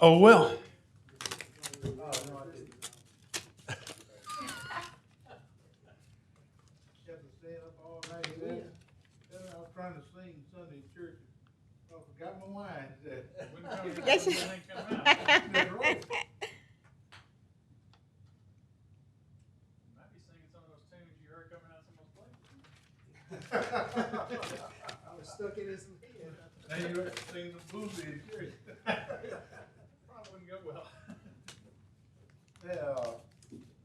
Oh, well. Kept us staying up all night. Then I was trying to sing Sunday in church. I forgot my wine. Yes. That's right. You might be singing some of those tunes you heard coming out of some of those places. I was stuck in his head. Now you're singing the blues in church. Probably wouldn't go well. Yeah,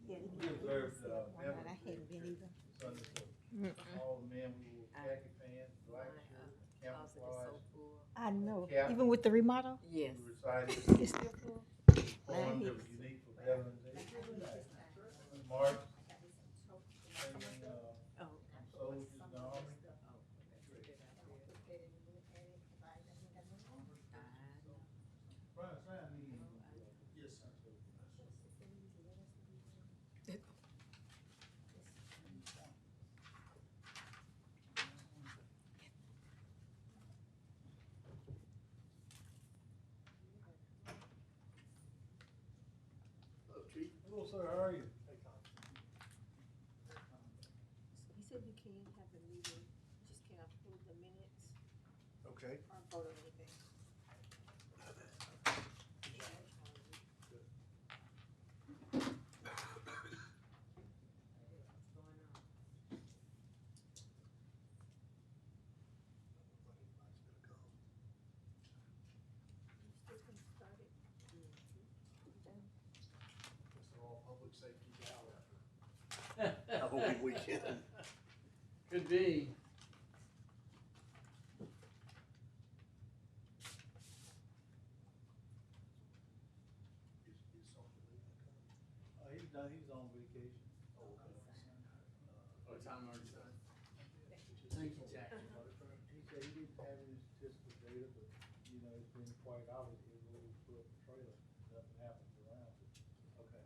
Yeah, we observed, one that I hadn't been either. Sunday for all the men, we wore khaki pants, black shirt, camouflage. I know, Yeah. even with the remodel, Yes. We recited it's still full. poems that was unique for Veterans Day. March, singing, Oh. soldiers in the army. Brian, sign me. Yes, sir. Hello, Chief. Hello, sir, how are you? He said you can have a meeting, just can't approve the minutes Okay. or vote on anything. Just getting started. It's all public safety gala. Halloween weekend. Could be. He's done, he's on vacation. Oh, time already done. Thank you, Jack. He said he didn't have any statistical data, but, you know, it's been quite obvious he really put up a trailer, nothing happens around it. Okay.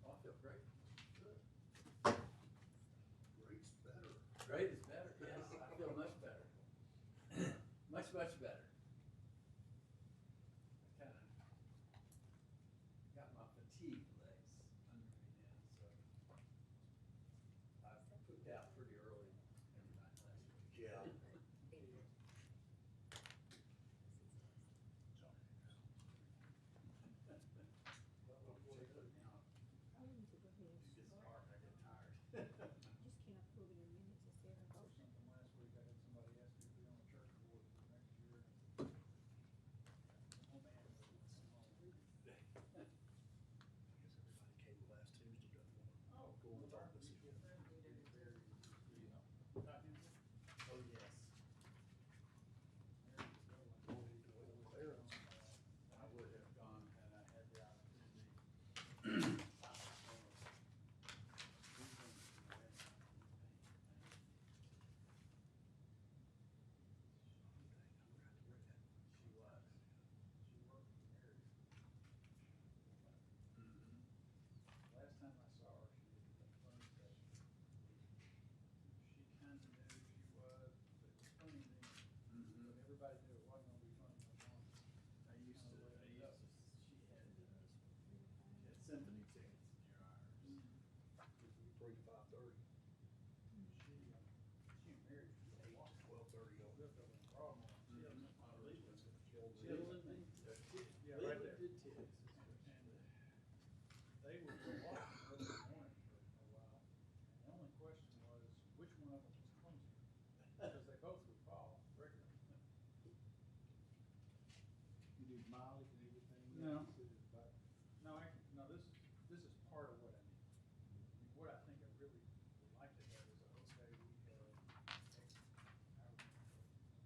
Oh, I feel great. Great's better. Great is better, yes, I feel much better. Much, much better. I kinda got my fatigue legs under me now, so. I pooped out pretty early every night last week. Yeah. I need to go ahead and It gets start. dark, I get tired. Just can't approve any minutes instead of voting. Last week I had somebody ask me to be on the church board for next year. Oh, man. I guess everybody came last Tuesday, doesn't want to Oh, go with all this again. Oh, yes. I would have gone had I had the opportunity. She was. She worked for Mary. Mm-hmm. Last time I saw her, she was at the phone session. She kinda knew who she was. It was funny then, Mm-hmm. but everybody knew it wasn't gonna be funny no more. She had symphony tickets near ours. It was 3 to 5:30. She and Mary, they walked 12:30 over. That's a problem. Mm-hmm. She had Leland. She had Leland, me. yeah, Yeah, right Leland there. did tickets. No. No, no, this is part of what I need. What I think I really would like to have is, okay, we have X, however many of them,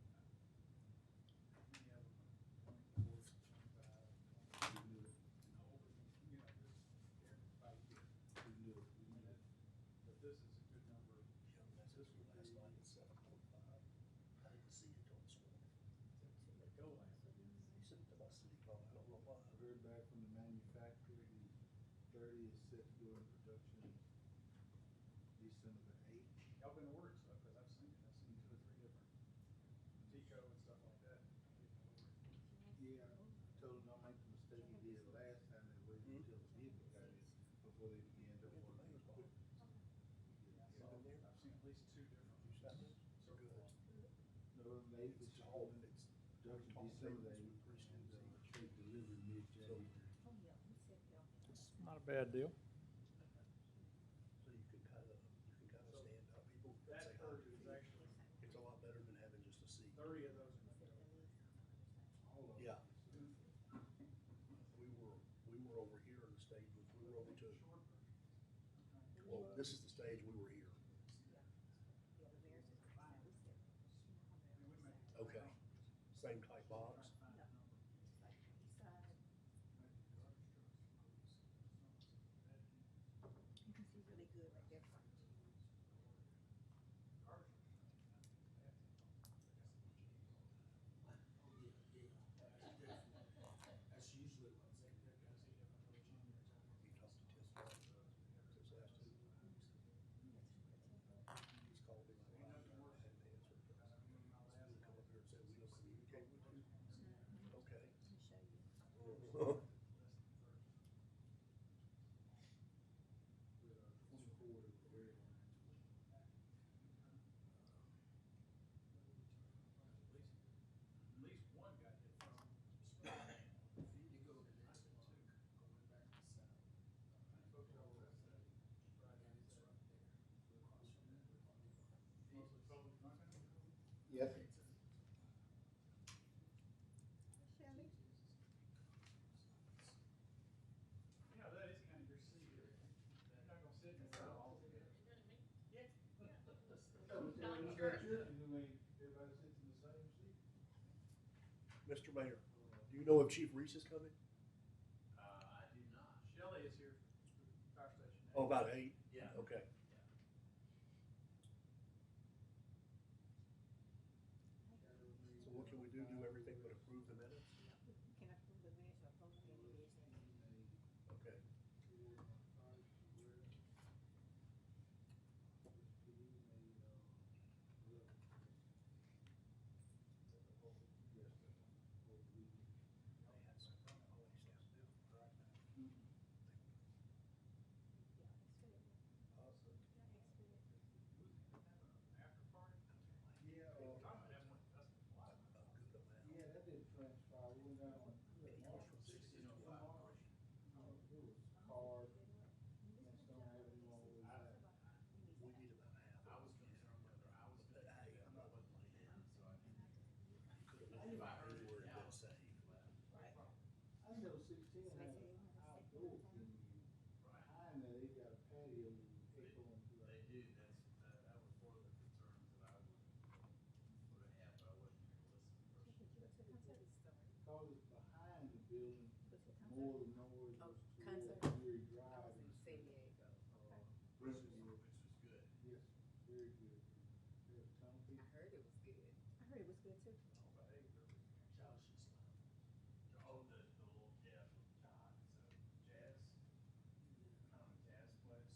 24, 25, 20, and over, you know, just everybody here. We knew it. I mean, but this is a good number. This would be, Last night at 7:45. I didn't see it till this morning. they go last. He said to my city hall, I don't know why. I heard back from the manufacturer, the 30 is set to go in production December the 8th. Y'all been ordering stuff, because I've seen it, I've seen 2 or 3 different Tico and stuff like that. Yeah, I told them don't make the mistake he did last time, they waited until the vehicle got in before they began to order the equipment. Yeah, so I've seen at least 2 different. No, they, it's all, it's production December the 8th, and take delivery mid-January. Oh, yeah, he said they'll have. It's not a bad deal. So you can kind of stand up. People say, That "How purge do you is feel?" actually, It's a lot better than having just a seat. 30 of those are. All of them. Yeah. We were over here in the stage, we were over to, well, this is the stage, we were here. Okay. Same type box. You can see really good right there. That's usually what's in there, guys. You talked to Tim Scott, since last week. He's called me like 5 times, I hadn't answered. He's gonna come up here and say, we don't communicate with you. Okay. Let me show you. At least one got hit from Spider-Man. If you need to go to Nixon too, going back to south. Folks are all right there. Right, and it's right there. Across from that. Yes. Shelley? You know, that is kind of your seat here. You're not gonna sit in the crowd all together. Everybody sits in the same seat. Mr. Mayor, do you know if Chief Reese is coming? I do not. Shelley is here for the fire station. Oh, about 8? Yeah. Okay. So what can we do? Do everything but approve the minutes? You can approve the minutes or vote on any business. Okay. After party? Yeah, I might have one. That's the fly. Yeah, that didn't transpire. We went down on. 1605 Marsh. It was hard. Flintstone Avenue all the way back. We need about half. I was concerned whether I was gonna Hey, be, I'm I not- wasn't in, so I didn't. Could have left If I heard anywhere it and now, been safe. Right. I know 16 has an outdoor venue. Right. Behind there, they got a patio with echoing to They it. do, that was one of the concerns that I would have, but I wasn't here to listen first. Did you go to the concert? Because it's behind the building, Go to the more concert? of the noise Oh, was concert? toward Weary I Drive. was in San Diego. Which was good. Yes, very good. There's a ton of I people. heard it was good. I heard it was good too. Josh is oh, the little jazz, John, so jazz, kind of a jazz place.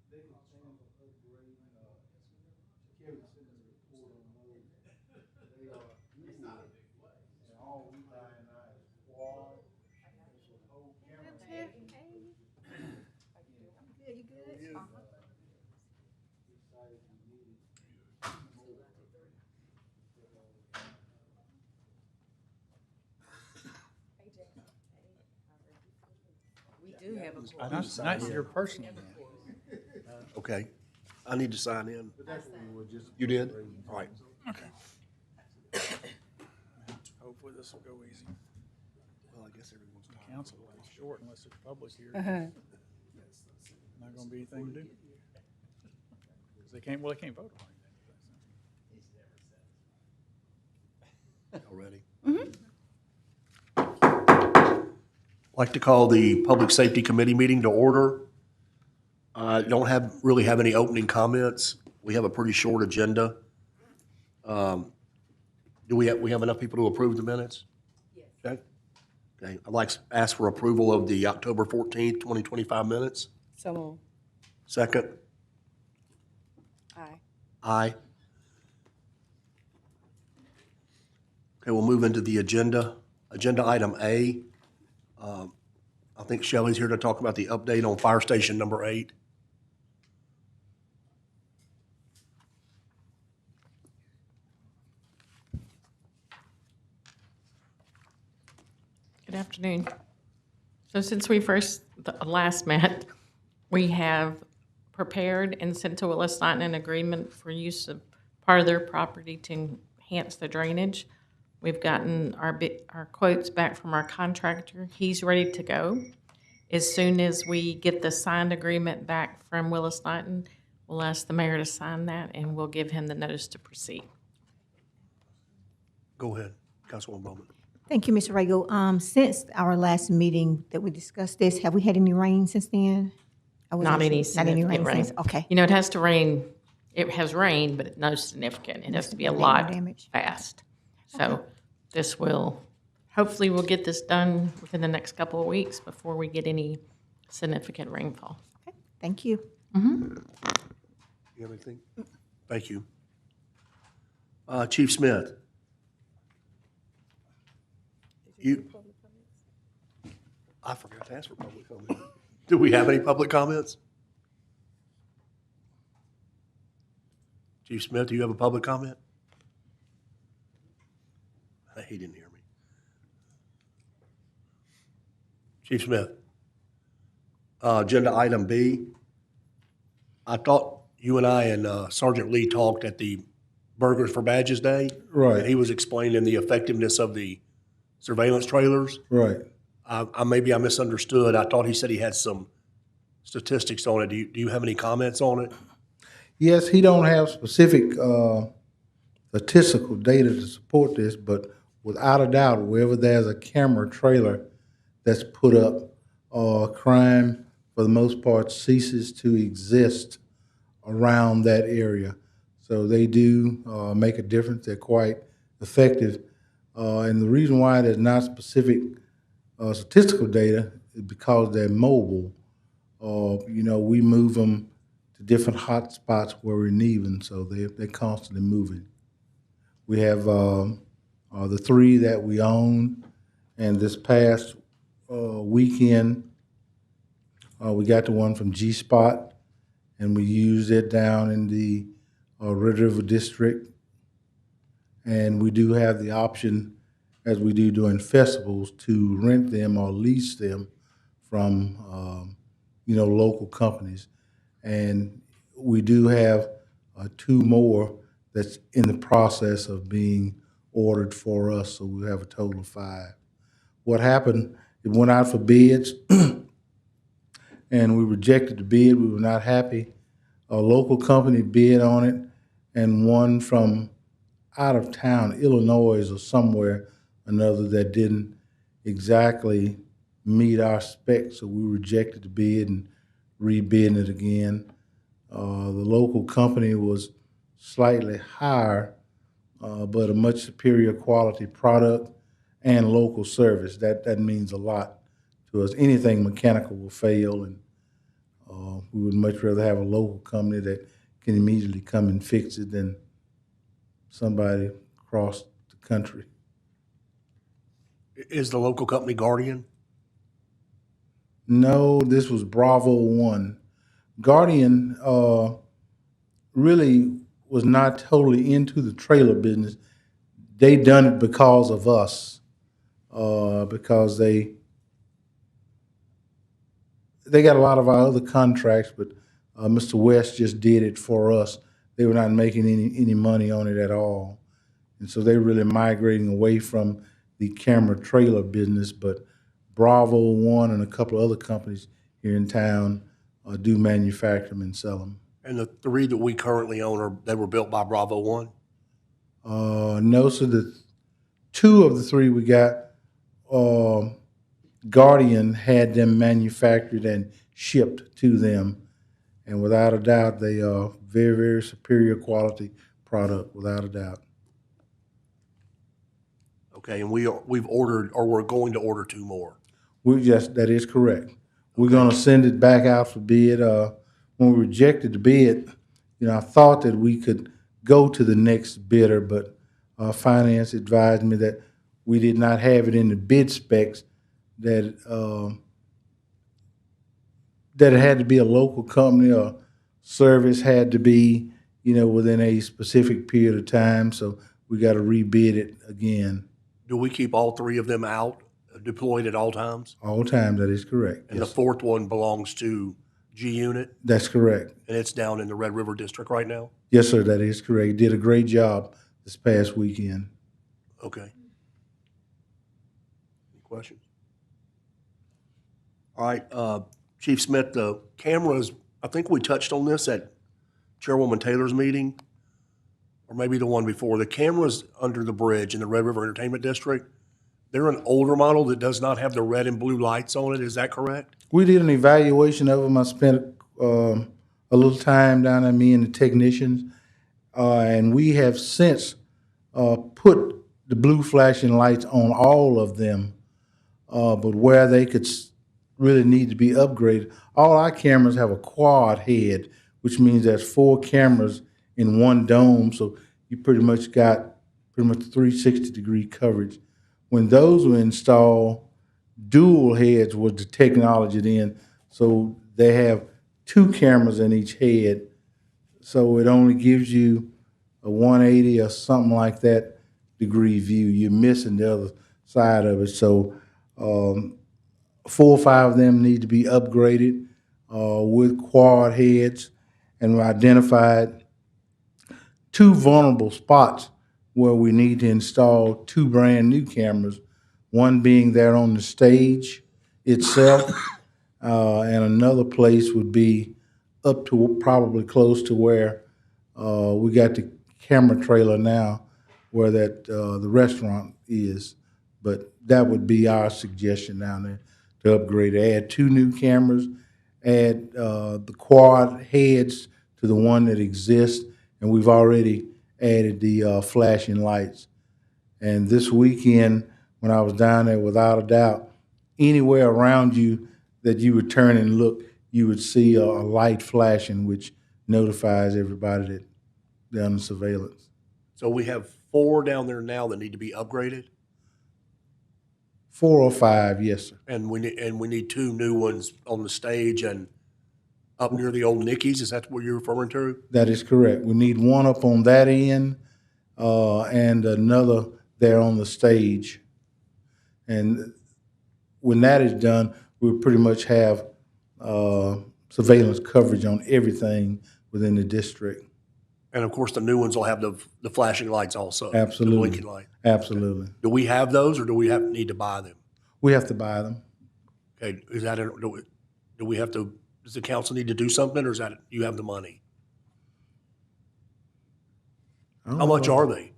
They were saying for upgrading, Kevin sent me a report on those. They are It's not a good, big place. and all we buy now is quad, it's a whole camera. Hey, hey. You know, I'm good, you good? You? decided we needed more. Hey, Jay. Hey, how are you? We do have a quorum. Not your personal one. Okay, I need to sign in. But that's what we were just. You did? All right. Okay. Hopefully this will go easy. Well, I guess everyone's tired. Council will be short unless there's public here. Not gonna be anything to do. 'Cause they can't vote on anything. Y'all ready? I'd like to call the Public Safety Committee meeting to order. Don't really have any opening comments. We have a pretty short agenda. Do we have enough people to approve the minutes? Yes. Okay. Okay, I'd like to ask for approval of the October 14th, 2025 minutes. So moved. Second? Aye. Aye. Okay, we'll move into the agenda. Agenda item A. I think Shelley's here to talk about the update on Fire Station number 8. Good afternoon. So since we last met, we have prepared and sent to Willis Knighton an agreement for use of part of their property to enhance the drainage. We've gotten our quotes back from our contractor. He's ready to go. As soon as we get the signed agreement back from Willis Knighton, we'll ask the mayor to sign that and we'll give him the notice to proceed. Go ahead, Councilwoman Bowman. Thank you, Mr. Rago. Since our last meeting that we discussed this, have we had any rain since then? I wasn't Not any sure. Not any significant rain. since, okay. You know, it has to rain, it has rained, but no significant. It has to be a No lot damage. fast. So this will, hopefully we'll get this done within the next couple of weeks before we get any significant rainfall. Okay, thank you. You have anything? Thank you. Chief Smith? I forgot to ask for public comment. Do we have any public comments? Chief Smith, do you have a public comment? He didn't hear me. Chief Smith? Agenda item B. I thought you and I and Sergeant Lee talked at the Burgers for Badges Day. Right. And he was explaining the effectiveness of the surveillance trailers. Right. Maybe I misunderstood. I thought he said he had some statistics on it. Do you have any comments on it? Yes, he don't have specific statistical data to support this, but without a doubt, wherever there's a camera trailer that's put up, crime for the most part ceases to exist around that area. So they do make a difference. They're quite effective. And the reason why there's not specific statistical data is because they're mobile. We move them to different hot spots where we need them, so they're constantly moving. We have the 3 that we own, and this past weekend, we got the one from G-Spot, and we used it down in the Red River District. And we do have the option, as we do during festivals, to rent them or lease them from, local companies. And we do have 2 more that's in the process of being ordered for us, so we have a total of 5. What happened, it went out for bids, and we rejected the bid. We were not happy. A local company bid on it, and one from out of town, Illinois or somewhere another, that didn't exactly meet our specs, so we rejected the bid and rebidding it again. The local company was slightly higher, but a much superior quality product and local service. That means a lot to us. Anything mechanical will fail, and we would much rather have a local company that can immediately come and fix it than somebody across the country. Is the local company Guardian? No, this was Bravo One. Guardian really was not totally into the trailer business. They done it because of us, because they they got a lot of our other contracts, but Mr. West just did it for us. They were not making any money on it at all. And so they're really migrating away from the camera trailer business, but Bravo One and a couple of other companies here in town do manufacture them and sell them. And the three that we currently own they were built by Bravo One? No, so the two of the three we got, Guardian had them manufactured and shipped to them. And without a doubt, they are very, very superior quality product, without a doubt. Okay, and we've ordered, or we're going to order 2 more. That is correct. We're gonna send it back out for bid. When we rejected the bid, I thought that we could go to the next bidder, but finance advised me that we did not have it in the bid specs, that it had to be a local company, or service had to be, within a specific period of time, so we gotta rebid it again. Do we keep all 3 of them out, deployed at all times? All time, that is correct. And the Yes, 4th one belongs to G Unit, that's correct. and it's down in the Red River District right now? Yes, sir, that is correct. Did a great job this past weekend. Okay. Any questions? All right, Chief Smith, the cameras, I think we touched on this at Chairwoman Taylor's meeting, or maybe the one before. The cameras under the bridge in the Red River Entertainment District, they're an older model that does not have the red and blue lights on it. Is that correct? We did an evaluation of them. I spent a little time down there, me and the technicians, and we have since put the blue flashing lights on all of them, but where they could really need to be upgraded, all our cameras have a quad head, which means there's 4 cameras in one dome, so you pretty much got 360-degree coverage. When those were installed, dual heads was the technology then, so they have 2 cameras in each head, so it only gives you a 180 or something like that degree view. You're missing the other side of it, so 4 or 5 of them need to be upgraded with quad heads, and we identified 2 vulnerable spots where we need to install 2 brand new cameras, one being there on the stage itself, and another place would be up to probably close to where we got the camera trailer now, where that the restaurant is. But that would be our suggestion down there, to upgrade, add 2 new cameras, add the quad heads to the one that exists, and we've already added the flashing lights. And this weekend, when I was down there, without a doubt, anywhere around you that you would turn and look, you would see a light flashing, which notifies everybody that they're under surveillance. So we have 4 down there now that need to be upgraded, 4 or 5, yes, sir. and we need 2 new ones on the stage and up near the old Nicky's. Is that what you're referring to? That is correct. We need one up on that end and another there on the stage. And when that is done, we'll pretty much have surveillance coverage on everything within the district. And of course, the new ones will have the flashing lights also. Absolutely. The blinking light. Absolutely. Do we have those, or do we need to buy them? We have to buy them. Okay, do we have to, does the council need to do something, or is that, you have the money? How much are they?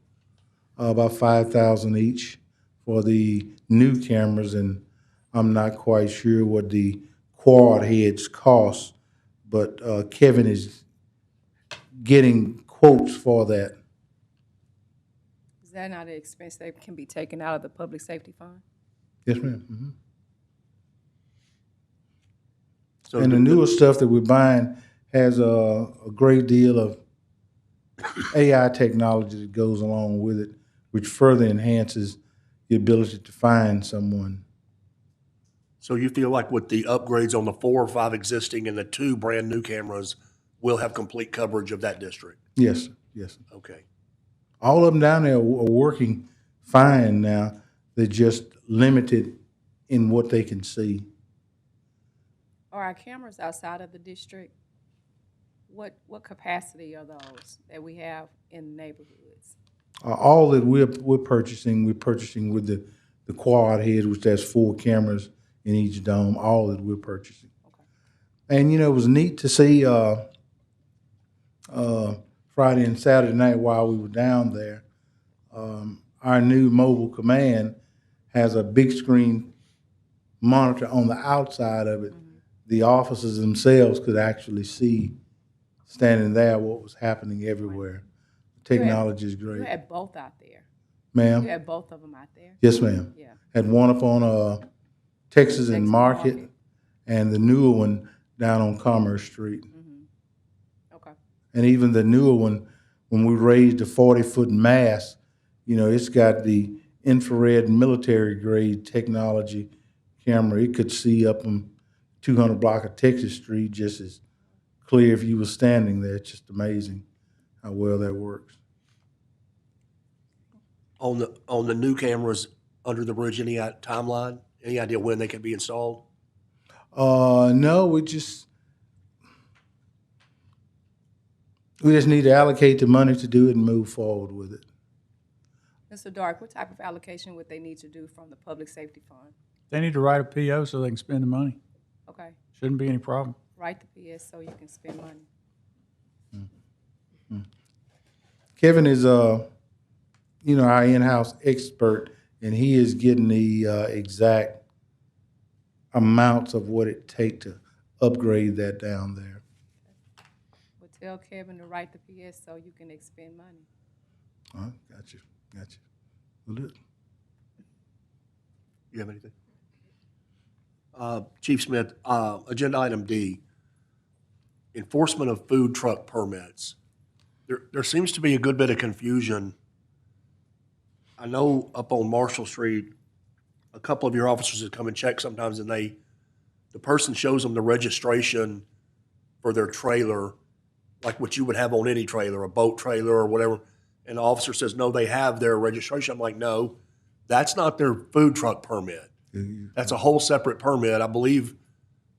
About 5,000 each for the new cameras, and I'm not quite sure what the quad heads cost, but Kevin is getting quotes for that. Is that not an expense that can be taken out of the public safety fund? Yes, ma'am. Mhm. So And the newer stuff that we're buying has a great deal of AI technology that goes along with it, which further enhances the ability to find someone. So you feel like with the upgrades on the 4 or 5 existing and the 2 brand-new cameras, we'll have complete coverage of that district? Yes, sir. Yes, sir. Okay. All of them down there are working fine now. They're just limited in what they can see. Are our cameras outside of the district? What capacity are those that we have in neighborhoods? All that we're purchasing with the quad head, which has 4 cameras in each dome, all that we're purchasing. And, you know, it was neat to see, Friday and Saturday night while we were down there, our new mobile command has a big screen monitor on the outside of it. The officers themselves could actually see, standing there, what was happening everywhere. Technology is You great. had both out there. Ma'am? You had both of them out there? Yes, ma'am. Yeah. Had one up on Texas and Texas Market, Market. and the newer one down on Commerce Street. Okay. And even the newer one, when we raised the 40-foot mast, you know, it's got the infrared military grade technology camera. It could see up on 200 block of Texas Street just as clear if you were standing there. It's just amazing how well that works. On the new cameras under the bridge, any timeline? Any idea when they can be installed? No, we just need to allocate the money to do it and move forward with it. Mr. Dark, what type of allocation would they need to do from the public safety fund? They need to write a PO so they can spend the money. Okay, Shouldn't be any problem. write the PS so you can spend money. Kevin is, you know, our in-house expert, and he is getting the exact amounts of what it take to upgrade that down there. Well, tell Kevin to write the PS so you can expend money. Got you. Will do. You have anything? Chief Smith, agenda item D, enforcement of food truck permits. There seems to be a good bit of confusion. I know up on Marshall Street, a couple of your officers have come and check sometimes, and the person shows them the registration for their trailer, like what you would have on any trailer, a boat trailer or whatever, and the officer says, no, they have their registration. I'm like, no, that's not their food truck permit. That's a whole separate permit. I believe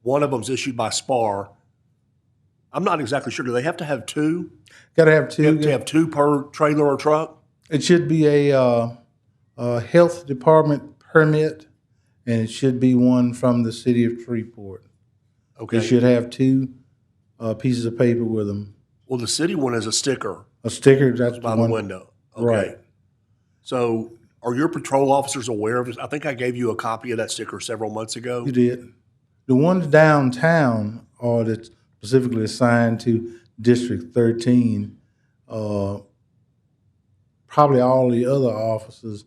one of them's issued by SPAR. I'm not exactly sure. Do they have to have two? Got to have two. You have to have two per trailer or truck? It should be a health department permit, and it should be one from the city of Shreveport. Okay. It should have two pieces of paper with them. Well, the city one is a sticker A sticker, that's by the the one. window. Okay. Right. So are your patrol officers aware of this? I think I gave you a copy of that sticker several months ago. You did. The ones downtown are that's specifically assigned to District 13. Probably all the other officers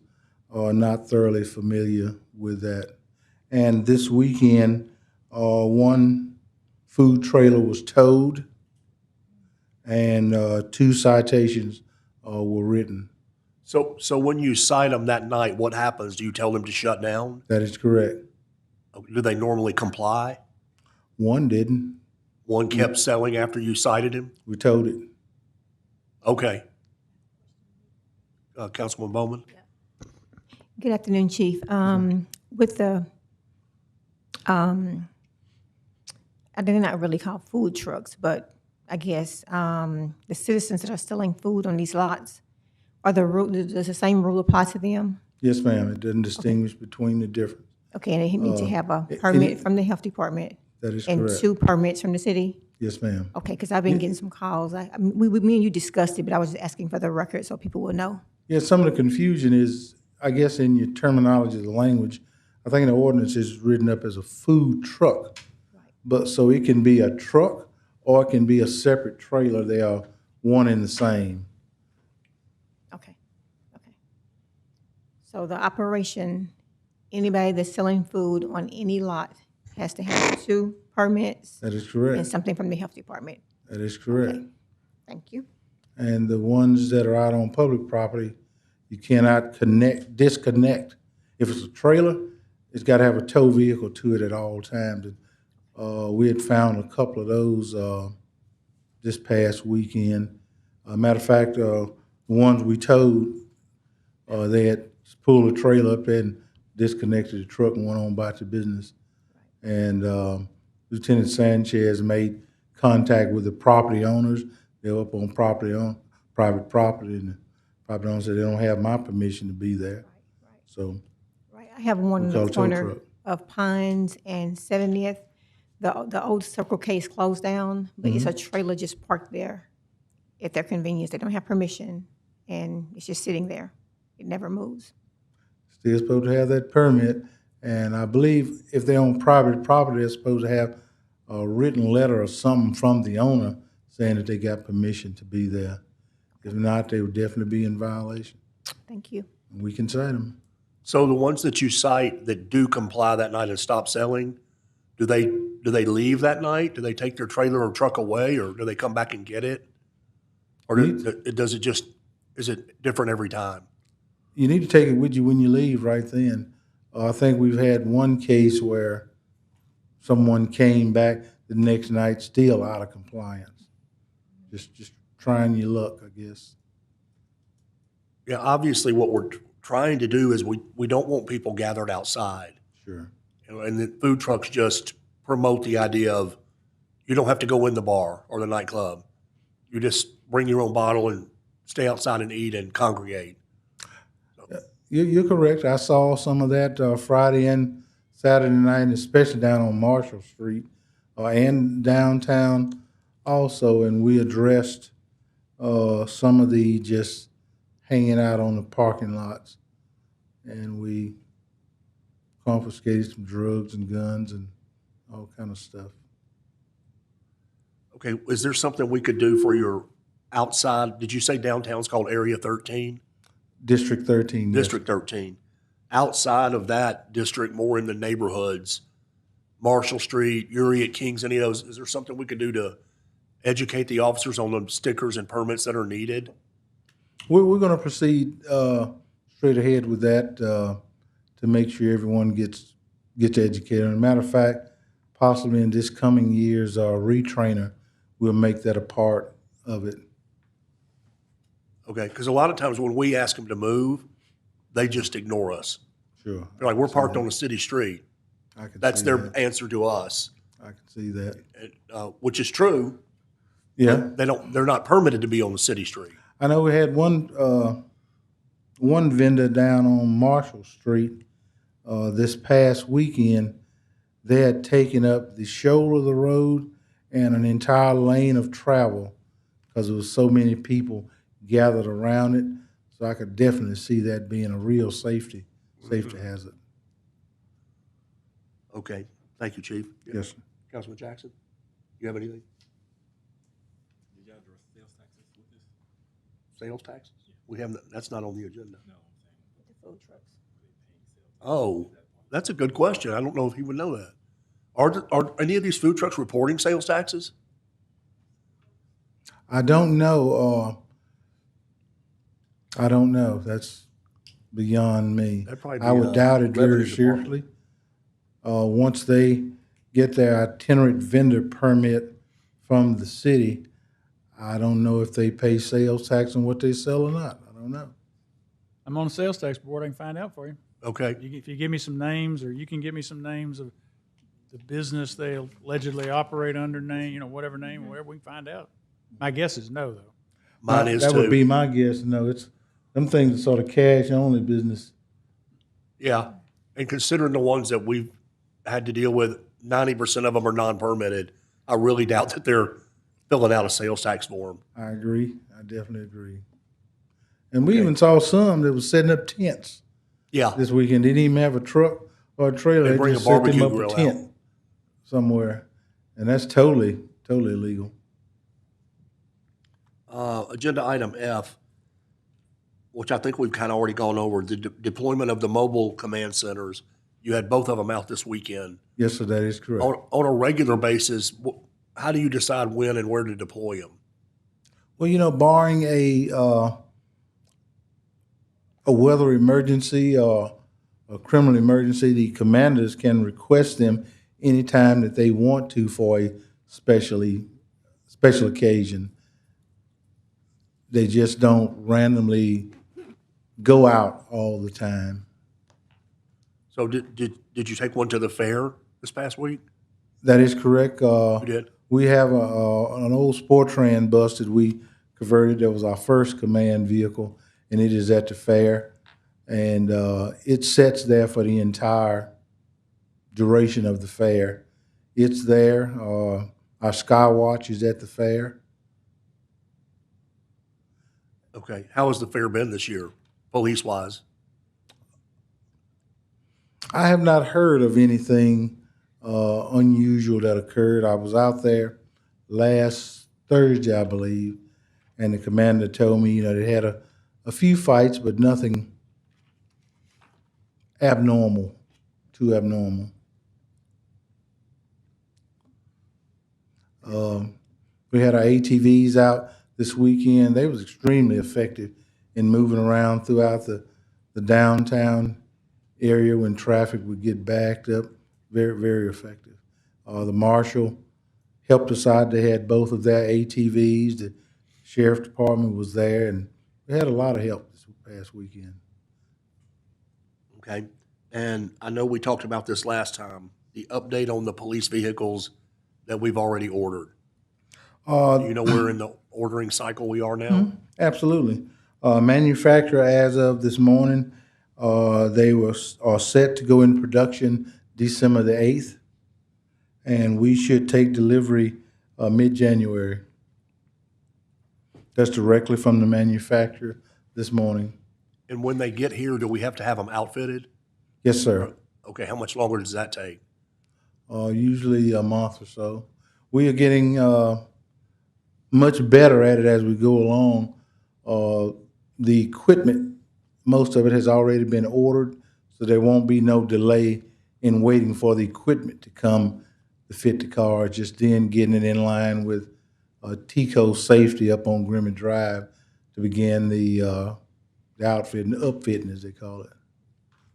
are not thoroughly familiar with that. And this weekend, one food trailer was towed, and 2 citations were written. So when you cite them that night, what happens? Do you tell them to shut down? That is correct. Do they normally comply? One didn't. One kept selling after you cited him? We towed it. Okay. Councilman Bowman? Good afternoon, Chief. With the, they're not really called food trucks, but I guess the citizens that are selling food on these lots, does the same rule apply to them? Yes, ma'am. It doesn't distinguish between the difference. Okay, and they need to have a permit from the health department That is and correct. 2 permits from the city? Yes, ma'am. Okay, because I've been getting some calls. Me and you discussed it, but I was just asking for the record so people will know. Yeah, some of the confusion is, I guess, in your terminology of the language. I think the ordinance is written up as a food truck. But so it can be a truck or it can be a separate trailer. They are one and the same. Okay. So the operation, anybody that's selling food on any lot has to have 2 permits That is and correct. something from the health department. That is correct. Thank you. And the ones that are out on public property, you cannot disconnect. If it's a trailer, it's got to have a tow vehicle to it at all times. We had found a couple of those this past weekend. Matter of fact, the ones we towed, they had pulled a trailer up and disconnected the truck and went on about the business. And Lieutenant Sanchez made contact with the property owners. They're up on private property, and the property owners said they don't have my permission to be there. So, Right, I have one We in call the a tow corner truck. of Pines and 70th. The old Circle K is closed down, but it's a trailer just parked there at their convenience. They don't have permission, and it's just sitting there. It never moves. still supposed to have that permit, and I believe if they're on private property, they're supposed to have a written letter or something from the owner saying that they got permission to be there. If not, they would definitely be in violation. Thank you. We can cite them. So the ones that you cite that do comply that night and stop selling, do they leave that night? Do they take their trailer or truck away, or do they come back and get it? Or does it just, is it different every time? You need to take it with you when you leave right then. I think we've had one case where someone came back the next night still out of compliance. Just trying your luck, I guess. Yeah, obviously what we're trying to do is we don't want people gathered outside. Sure. And the food trucks just promote the idea of you don't have to go in the bar or the nightclub. You just bring your own bottle and stay outside and eat and congregate. You're correct. I saw some of that Friday and Saturday night, and especially down on Marshall Street and downtown also. And we addressed some of the just hanging out on the parking lots. And we confiscated some drugs and guns and all kind of stuff. Okay, is there something we could do for your outside, did you say downtown's called Area 13? District 13. yes. District 13. Outside of that district, more in the neighborhoods, Marshall Street, Uri at Kings, any of those, is there something we could do to educate the officers on the stickers and permits that are needed? We're going to proceed straight ahead with that to make sure everyone gets educated. As a matter of fact, possibly in this coming year's retrainer, we'll make that a part of it. Okay, because a lot of times when we ask them to move, they just ignore us. Sure. They're like, we're parked on a city street. I can That's see their that. answer to us, I can see that. which is true. Yeah. They're not permitted to be on the city street. I know we had one vendor down on Marshall Street this past weekend. They had taken up the shoulder of the road and an entire lane of travel because there was so many people gathered around it. So I could definitely see that being a real safety hazard. Okay, thank you, Chief. Yes, sir. Councilman Jackson, you have anything? Did y'all address sales taxes with this? Sales taxes? We haven't, that's not on the agenda. No, I'm saying, The food trucks. Oh, that's a good question. I don't know if he would know that. Are any of these food trucks reporting sales taxes? I don't know. I don't know. That's beyond me. That'd probably be, I would doubt it very Revenue Department. seriously. Once they get their itinerant vendor permit from the city, I don't know if they pay sales tax on what they sell or not. I don't know. I'm on the sales tax board, I can find out for you. Okay, If you give me some names, or you can give me some names of the business they allegedly operate under name, whatever name, whatever, we can find out. My guess is no, though. mine is That would be too. my guess. No, it's, them things are sort of cash only business. Yeah, and considering the ones that we've had to deal with, 90% of them are non-permitted. I really doubt that they're filling out a sales tax form. I agree. I definitely agree. And we even saw some that was setting up tents Yeah, this weekend. They didn't even have a truck or a trailer. They They bring just a set them barbecue up a grill out. tent somewhere. And that's totally illegal. agenda item F, which I think we've kind of already gone over, the deployment of the mobile command centers. You had both of them out this weekend. Yes, sir, that is correct. On a regular basis, how do you decide when and where to deploy them? Well, barring a weather emergency or a criminal emergency, the commanders can request them anytime that they want to for a special occasion. They just don't randomly go out all the time. So did you take one to the fair this past week? That is correct. You did? We have an old Sportran bus that we converted. That was our first command vehicle, and it is at the fair. And it sits there for the entire duration of the fair. It's there. Our Skywatch is at the fair. Okay. How has the fair been this year, police-wise? I have not heard of anything unusual that occurred. I was out there last Thursday, I believe, and the commander told me, they had a few fights, but nothing abnormal, too abnormal. We had our ATVs out this weekend. They was extremely effective in moving around throughout the downtown area when traffic would get backed up. Very, very effective. The marshal helped us out. They had both of their ATVs. The sheriff department was there, and we had a lot of help this past weekend. Okay. And I know we talked about this last time, the update on the police vehicles that we've already ordered. Do you know where in the ordering cycle we are now? Absolutely. Manufacturer, as of this morning, they are set to go in production December the 8th, and we should take delivery mid-January. That's directly from the manufacturer this morning. And when they get here, do we have to have them outfitted? Yes, sir. Okay, how much longer does that take? Usually a month or so. We are getting much better at it as we go along. The equipment, most of it has already been ordered, so there won't be no delay in waiting for the equipment to come to fit the car, just then getting it in line with TCO safety up on Grimmett Drive to begin the outfitting, the upfitting as they call it.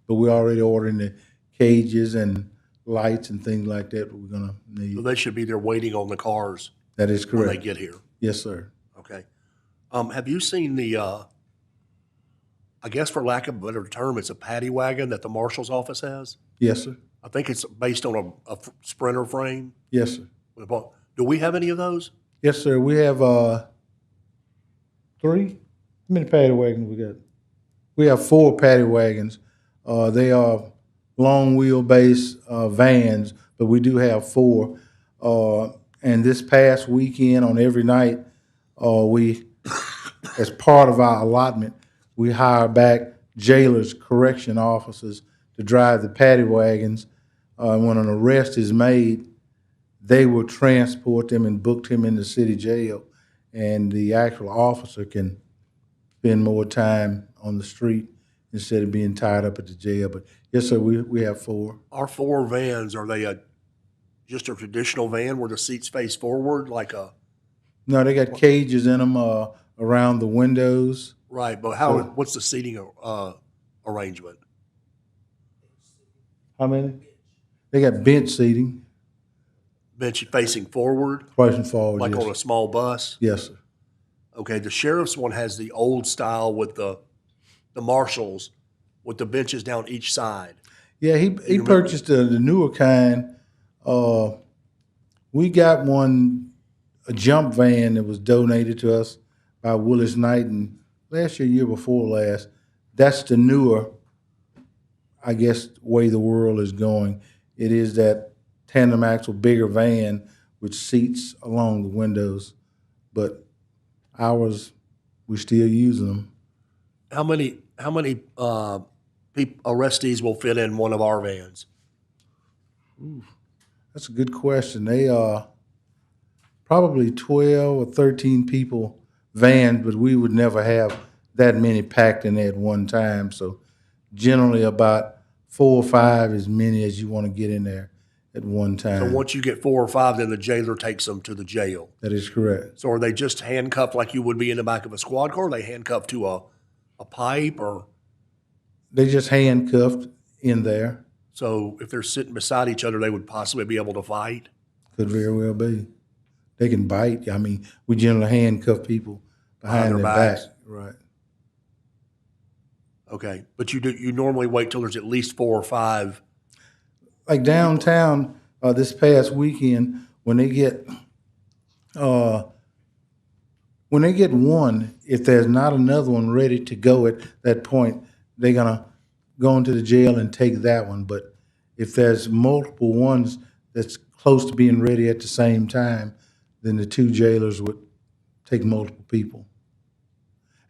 But we're already ordering the cages and lights and things like that we're gonna need. So they should be there waiting on the cars That is when they correct. get here. Yes, sir. Okay. Have you seen the, I guess for lack of a better term, it's a paddy wagon that the marshal's office has? Yes, sir. I think it's based on a Sprinter frame. Yes, sir. Do we have any of those? Yes, sir. We have 3. How many paddy wagons we got? We have 4 paddy wagons. They are long wheelbase vans, but we do have 4. And this past weekend, on every night, we, as part of our allotment, we hire back jailers, correction officers to drive the paddy wagons. When an arrest is made, they will transport them and book them in the city jail, and the actual officer can spend more time on the street instead of being tied up at the jail. But yes, sir, we have 4. Our 4 vans, are they just a traditional van where the seats face forward like a, No, they got cages in them around the windows. right, but what's the seating arrangement? How many? They got bench seating, Bench facing forward, facing forward. like yes. on a small bus? Yes, sir. Okay, the sheriff's one has the old style with the marshals with the benches down each side. Yeah, he purchased the newer kind. We got one, a jump van that was donated to us by Willis Knighton last year before last. That's the newer, I guess, way the world is going. It is that tandem axle, bigger van with seats along the windows. But ours, we're still using them. How many arrestees will fit in one of our vans? That's a good question. They are probably 12 or 13 people van, but we would never have that many packed in there at one time. So generally about 4 or 5, as many as you want to get in there at one time. So once you get 4 or 5, then the jailer takes them to the jail. That is correct. So are they just handcuffed like you would be in the back of a squad car? Are they handcuffed to a pipe or? They just handcuffed in there. So if they're sitting beside each other, they would possibly be able to fight? Could very well be. They can bite. I mean, we generally handcuff people behind their backs. back. Right. Okay, but you normally wait till there's at least 4 or 5. Like downtown, this past weekend, when they get one, if there's not another one ready to go at that point, they're gonna go into the jail and take that one. But if there's multiple ones that's close to being ready at the same time, then the two jailers would take multiple people.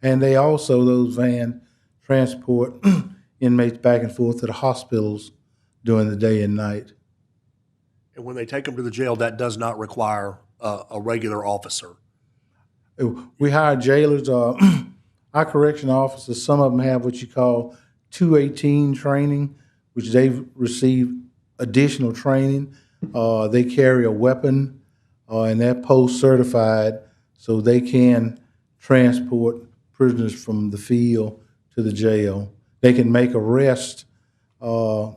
And they also, those vans transport inmates back and forth to the hospitals during the day and night. And when they take them to the jail, that does not require a regular officer. We hire jailers, our correction officers, some of them have what you call 218 training, which they've received additional training. They carry a weapon, and they're post-certified, so they can transport prisoners from the field to the jail. They can make arrests on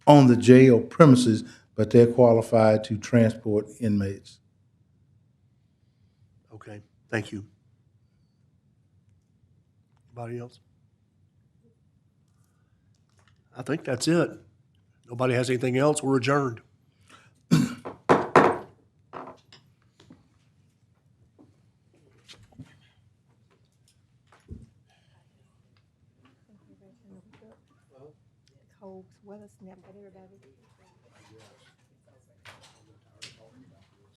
the jail premises, but they're qualified to transport inmates. Okay, thank you. Anybody else? I think that's it. Nobody has anything else, we're adjourned. Cold weather snap at everybody.